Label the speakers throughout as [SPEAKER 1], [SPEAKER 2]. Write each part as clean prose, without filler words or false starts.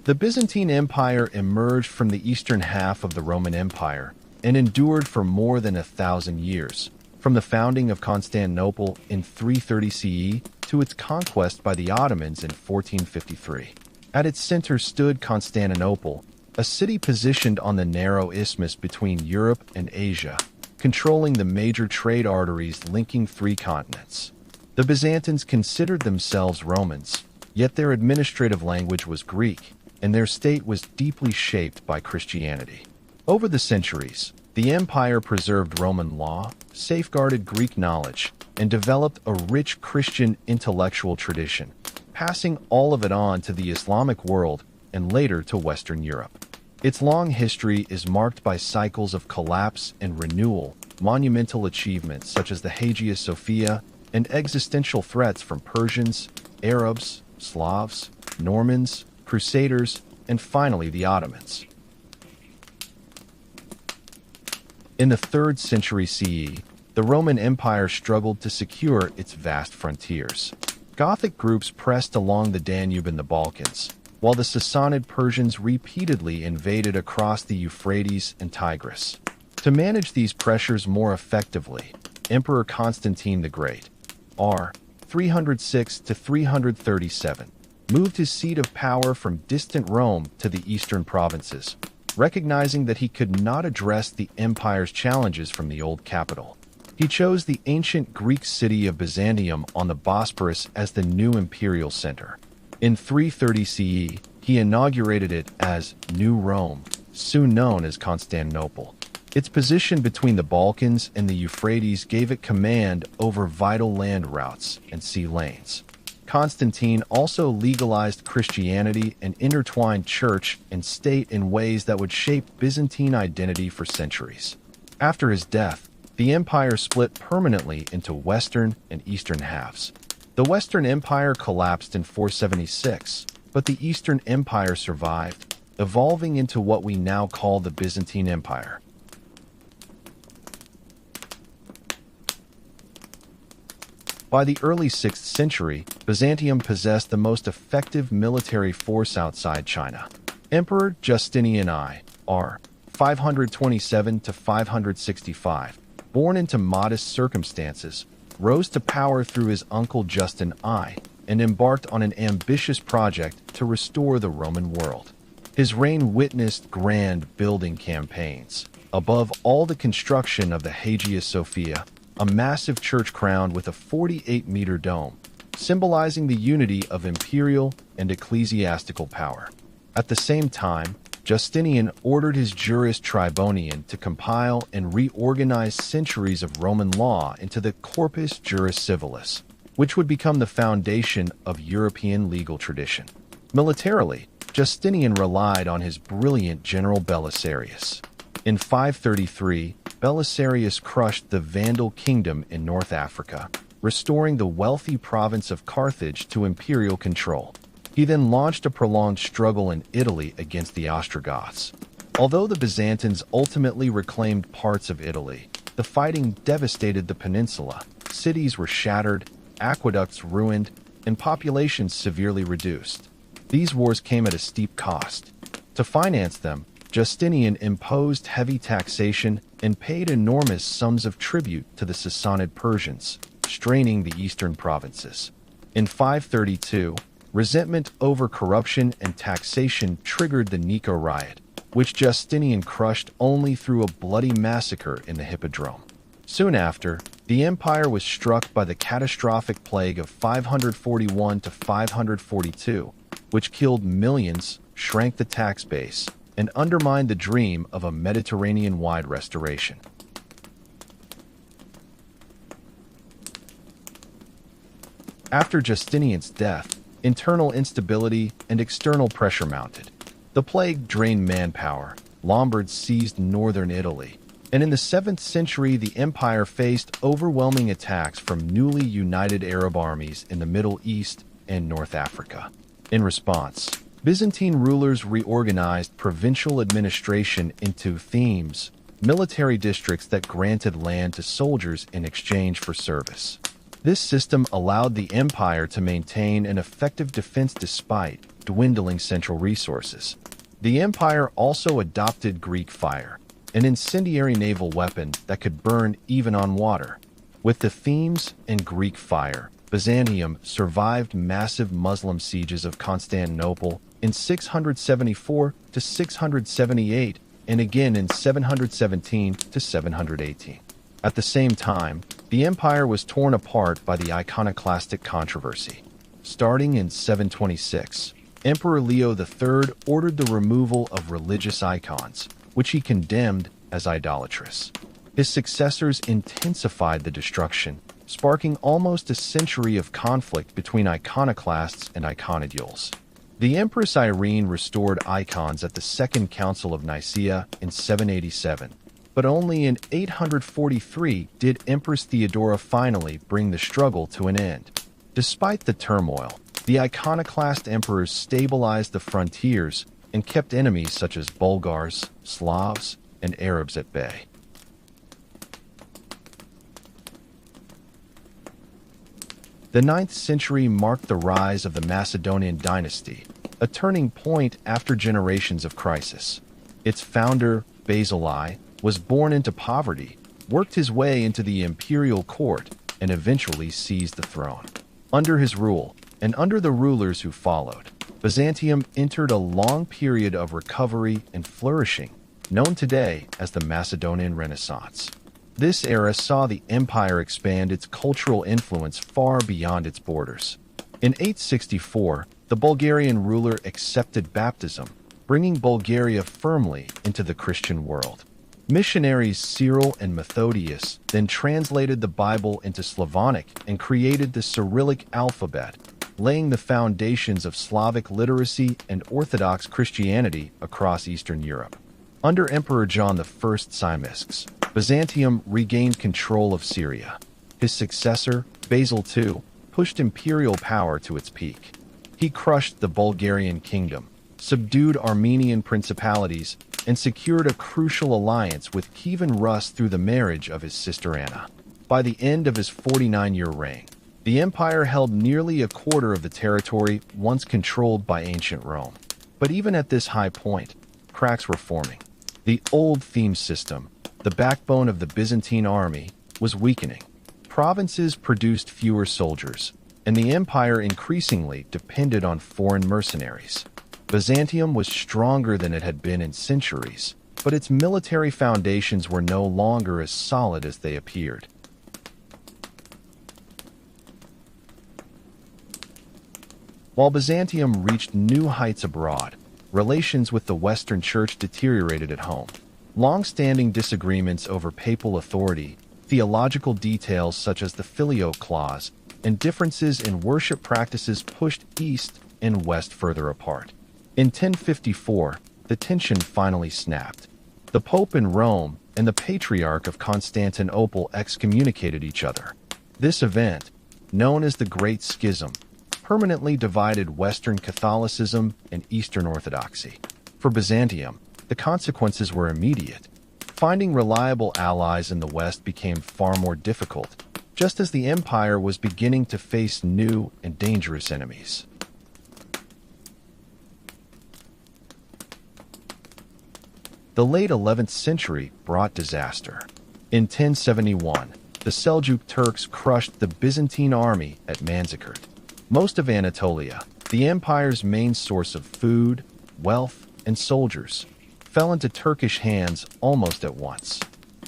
[SPEAKER 1] The Byzantine Empire emerged from the eastern half of the Roman Empire and endured for more than 1,000 years, from the founding of Constantinople in 330 CE to its conquest by the Ottomans in 1453. At its center stood Constantinople, a city positioned on the narrow isthmus between Europe and Asia, controlling the major trade arteries linking three continents. The Byzantines considered themselves Romans, yet their administrative language was Greek, and their state was deeply shaped by Christianity. Over the centuries, the empire preserved Roman law, safeguarded Greek knowledge, and developed a rich Christian intellectual tradition, passing all of it on to the Islamic world and later to Western Europe. Its long history is marked by cycles of collapse and renewal, monumental achievements such as the Hagia Sophia, and existential threats from Persians, Arabs, Slavs, Normans, Crusaders, and finally the Ottomans. In the 3rd century CE, the Roman Empire struggled to secure its vast frontiers. Gothic groups pressed along the Danube in the Balkans, while the Sassanid Persians repeatedly invaded across the Euphrates and Tigris. To manage these pressures more effectively, Emperor Constantine the Great, r. 306 to 337, moved his seat of power from distant Rome to the eastern provinces, recognizing that he could not address the empire's challenges from the old capital. He chose the ancient Greek city of Byzantium on the Bosporus as the new imperial center. In 330 CE, he inaugurated it as New Rome, soon known as Constantinople. Its position between the Balkans and the Euphrates gave it command over vital land routes and sea lanes. Constantine also legalized Christianity and intertwined church and state in ways that would shape Byzantine identity for centuries. After his death, the empire split permanently into western and eastern halves. The Western Empire collapsed in 476, but the Eastern Empire survived, evolving into what we now call the Byzantine Empire. By the early 6th century, Byzantium possessed the most effective military force outside China. Emperor Justinian I, r. 527 to 565, born into modest circumstances, rose to power through his uncle Justin I and embarked on an ambitious project to restore the Roman world. His reign witnessed grand building campaigns, above all the construction of the Hagia Sophia, a massive church crowned with a 48-meter dome, symbolizing the unity of imperial and ecclesiastical power. At the same time, Justinian ordered his Juris Tribonian to compile and reorganize centuries of Roman law into the Corpus Juris Civilis, which would become the foundation of European legal tradition. Militarily, Justinian relied on his brilliant general Belisarius. In 533, Belisarius crushed the Vandal kingdom in North Africa, restoring the wealthy province of Carthage to imperial control. He then launched a prolonged struggle in Italy against the Ostrogoths. Although the Byzantines ultimately reclaimed parts of Italy, the fighting devastated the peninsula. Cities were shattered, aqueducts ruined, and populations severely reduced. These wars came at a steep cost. To finance them, Justinian imposed heavy taxation and paid enormous sums of tribute to the Sassanid Persians, straining the eastern provinces. In 532, resentment over corruption and taxation triggered the Nico riot, which Justinian crushed only through a bloody massacre in the Hippodrome. Soon after, the empire was struck by the catastrophic plague of 541 to 542, which killed millions, shrank the tax base, and undermined the dream of a Mediterranean-wide restoration. After Justinian's death, internal instability and external pressure mounted. The plague drained manpower, Lombards seized northern Italy, and in the 7th century the empire faced overwhelming attacks from newly united Arab armies in the Middle East and North Africa. In response, Byzantine rulers reorganized provincial administration into themes, military districts that granted land to soldiers in exchange for service. This system allowed the empire to maintain an effective defense despite dwindling central resources. The empire also adopted Greek fire, an incendiary naval weapon that could burn even on water. With the themes and Greek fire, Byzantium survived massive Muslim sieges of Constantinople in 674 to 678 and again in 717 to 718. At the same time, the empire was torn apart by the iconoclastic controversy. Starting in 726, Emperor Leo III ordered the removal of religious icons, which he condemned as idolatrous. His successors intensified the destruction, sparking almost a century of conflict between iconoclasts and iconodules. The Empress Irene restored icons at the Second Council of Nicaea in 787, but only in 843 did Empress Theodora finally bring the struggle to an end. Despite the turmoil, the iconoclast emperors stabilized the frontiers and kept enemies such as Bulgars, Slavs, and Arabs at bay. The 9th century marked the rise of the Macedonian dynasty, a turning point after generations of crisis. Its founder, Basil I, was born into poverty, worked his way into the imperial court, and eventually seized the throne. Under his rule, and under the rulers who followed, Byzantium entered a long period of recovery and flourishing, known today as the Macedonian Renaissance. This era saw the empire expand its cultural influence far beyond its borders. In 864, the Bulgarian ruler accepted baptism, bringing Bulgaria firmly into the Christian world. Missionaries Cyril and Methodius then translated the Bible into Slavonic and created the Cyrillic alphabet, laying the foundations of Slavic literacy and Orthodox Christianity across Eastern Europe. Under Emperor John I Tzimiskes, Byzantium regained control of Syria. His successor, Basil II, pushed imperial power to its peak. He crushed the Bulgarian kingdom, subdued Armenian principalities, and secured a crucial alliance with Kievan Rus through the marriage of his sister Anna. By the end of his 49-year reign, the empire held nearly a quarter of the territory once controlled by ancient Rome. But even at this high point, cracks were forming. The old theme system, the backbone of the Byzantine army, was weakening. Provinces produced fewer soldiers, and the empire increasingly depended on foreign mercenaries. Byzantium was stronger than it had been in centuries, but its military foundations were no longer as solid as they appeared. While Byzantium reached new heights abroad, relations with the Western Church deteriorated at home. Long-standing disagreements over papal authority, theological details such as the Filioque clause, and differences in worship practices pushed East and West further apart. In 1054, the tension finally snapped. The Pope in Rome and the Patriarch of Constantinople excommunicated each other. This event, known as the Great Schism, permanently divided Western Catholicism and Eastern Orthodoxy. For Byzantium, the consequences were immediate. Finding reliable allies in the West became far more difficult, just as the empire was beginning to face new and dangerous enemies. The late 11th century brought disaster. In 1071, the Seljuk Turks crushed the Byzantine army at Manzikert. Most of Anatolia, the empire's main source of food, wealth, and soldiers, fell into Turkish hands almost at once.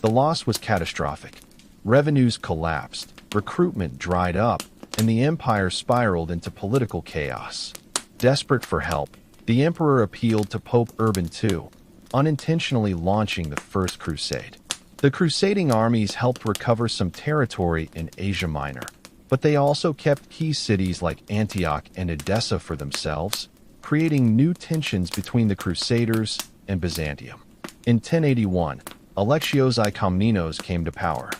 [SPEAKER 1] The loss was catastrophic. Revenues collapsed, recruitment dried up, and the empire spiraled into political chaos. Desperate for help, the emperor appealed to Pope Urban II, unintentionally launching the First Crusade. The crusading armies helped recover some territory in Asia Minor, but they also kept key cities like Antioch and Edessa for themselves, creating new tensions between the Crusaders and Byzantium. In 1081, Alexios I Komnenos came to power.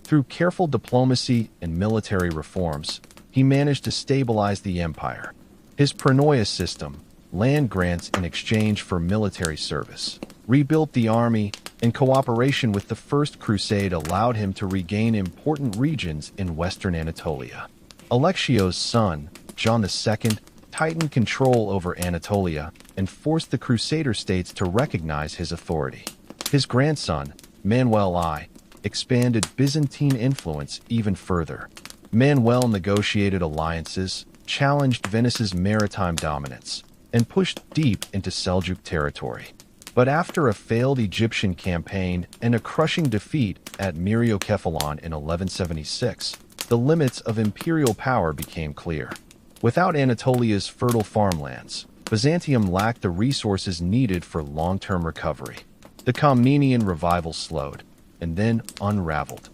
[SPEAKER 1] Through careful diplomacy and military reforms, he managed to stabilize the empire. His Pronoia system, land grants in exchange for military service, rebuilt the army, and cooperation with the First Crusade allowed him to regain important regions in western Anatolia. Alexios' son, John II, tightened control over Anatolia and forced the Crusader states to recognize his authority. His grandson, Manuel I, expanded Byzantine influence even further. Manuel negotiated alliances, challenged Venice's maritime dominance, and pushed deep into Seljuk territory. But after a failed Egyptian campaign and a crushing defeat at Myriokephalon in 1176, the limits of imperial power became clear. Without Anatolia's fertile farmlands, Byzantium lacked the resources needed for long-term recovery. The Komnenian Revival slowed, and then unraveled.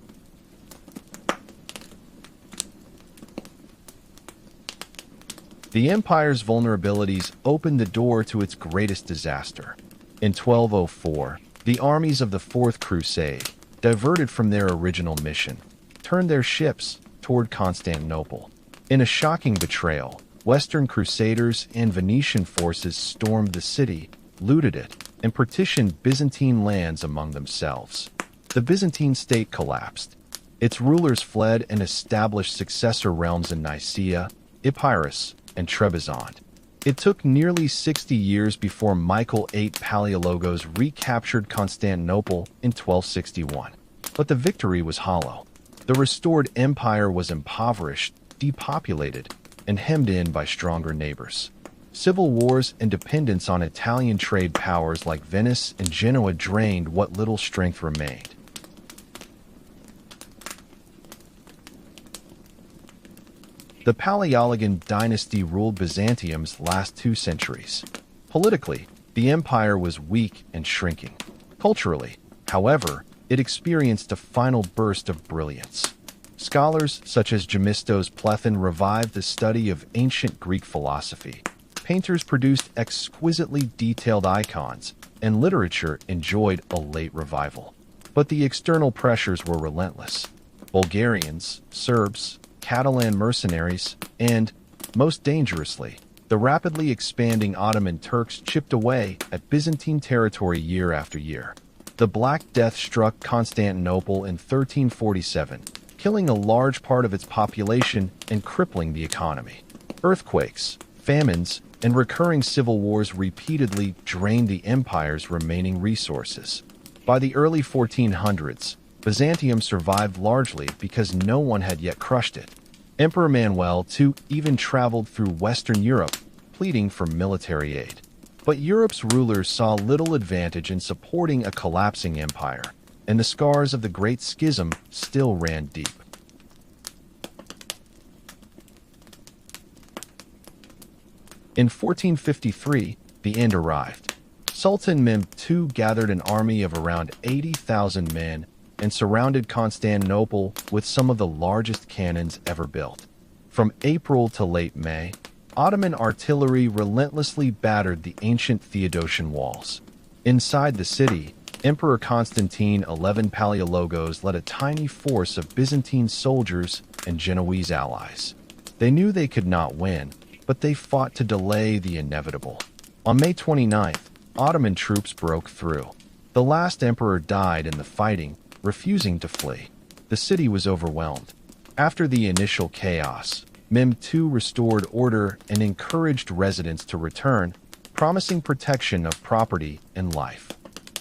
[SPEAKER 1] The empire's vulnerabilities opened the door to its greatest disaster. In 1204, the armies of the Fourth Crusade, diverted from their original mission, turned their ships toward Constantinople. In a shocking betrayal, Western Crusaders and Venetian forces stormed the city, looted it, and partitioned Byzantine lands among themselves. The Byzantine state collapsed. Its rulers fled and established successor realms in Nicaea, Epirus, and Trebizond. It took nearly 60 years before Michael VIII Palaiologos recaptured Constantinople in 1261. But the victory was hollow. The restored empire was impoverished, depopulated, and hemmed in by stronger neighbors. Civil wars and dependence on Italian trade powers like Venice and Genoa drained what little strength remained. The Palaiologan dynasty ruled Byzantium's last 2 centuries. Politically, the empire was weak and shrinking. Culturally, however, it experienced a final burst of brilliance. Scholars such as Gemistos Plethin revived the study of ancient Greek philosophy. Painters produced exquisitely detailed icons, and literature enjoyed a late revival. But the external pressures were relentless. Bulgarians, Serbs, Catalan mercenaries, and, most dangerously, the rapidly expanding Ottoman Turks chipped away at Byzantine territory year after year. The Black Death struck Constantinople in 1347, killing a large part of its population and crippling the economy. Earthquakes, famines, and recurring civil wars repeatedly drained the empire's remaining resources. By the early 1400s, Byzantium survived largely because no one had yet crushed it. Emperor Manuel II even traveled through Western Europe, pleading for military aid. But Europe's rulers saw little advantage in supporting a collapsing empire, and the scars of the Great Schism still ran deep. In 1453, the end arrived. Sultan Mehmed II gathered an army of around 80,000 men and surrounded Constantinople with some of the largest cannons ever built. From April to late May, Ottoman artillery relentlessly battered the ancient Theodosian walls. Inside the city, Emperor Constantine XI Palaiologos led a tiny force of Byzantine soldiers and Genoese allies. They knew they could not win, but they fought to delay the inevitable. On May 29th, Ottoman troops broke through. The last emperor died in the fighting, refusing to flee. The city was overwhelmed. After the initial chaos, Mehmed II restored order and encouraged residents to return, promising protection of property and life.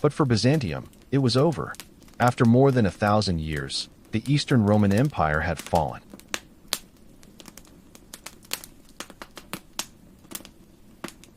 [SPEAKER 1] But for Byzantium, it was over. After more than 1,000 years, the Eastern Roman Empire had fallen.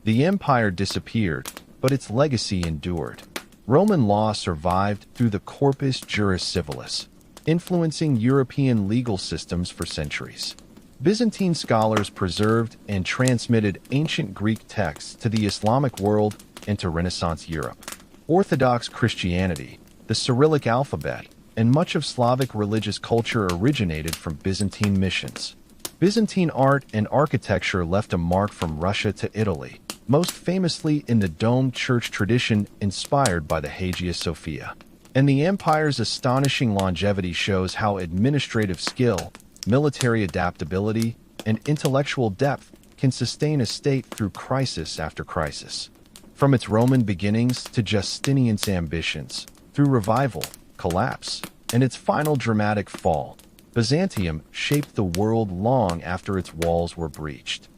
[SPEAKER 1] The empire disappeared, but its legacy endured. Roman law survived through the Corpus Juris Civilis, influencing European legal systems for centuries. Byzantine scholars preserved and transmitted ancient Greek texts to the Islamic world and to Renaissance Europe. Orthodox Christianity, the Cyrillic alphabet, and much of Slavic religious culture originated from Byzantine missions. Byzantine art and architecture left a mark from Russia to Italy, most famously in the domed church tradition inspired by the Hagia Sophia. And the empire's astonishing longevity shows how administrative skill, military adaptability, and intellectual depth can sustain a state through crisis after crisis. From its Roman beginnings to Justinian's ambitions, through revival, collapse, and its final dramatic fall, Byzantium shaped the world long after its walls were breached.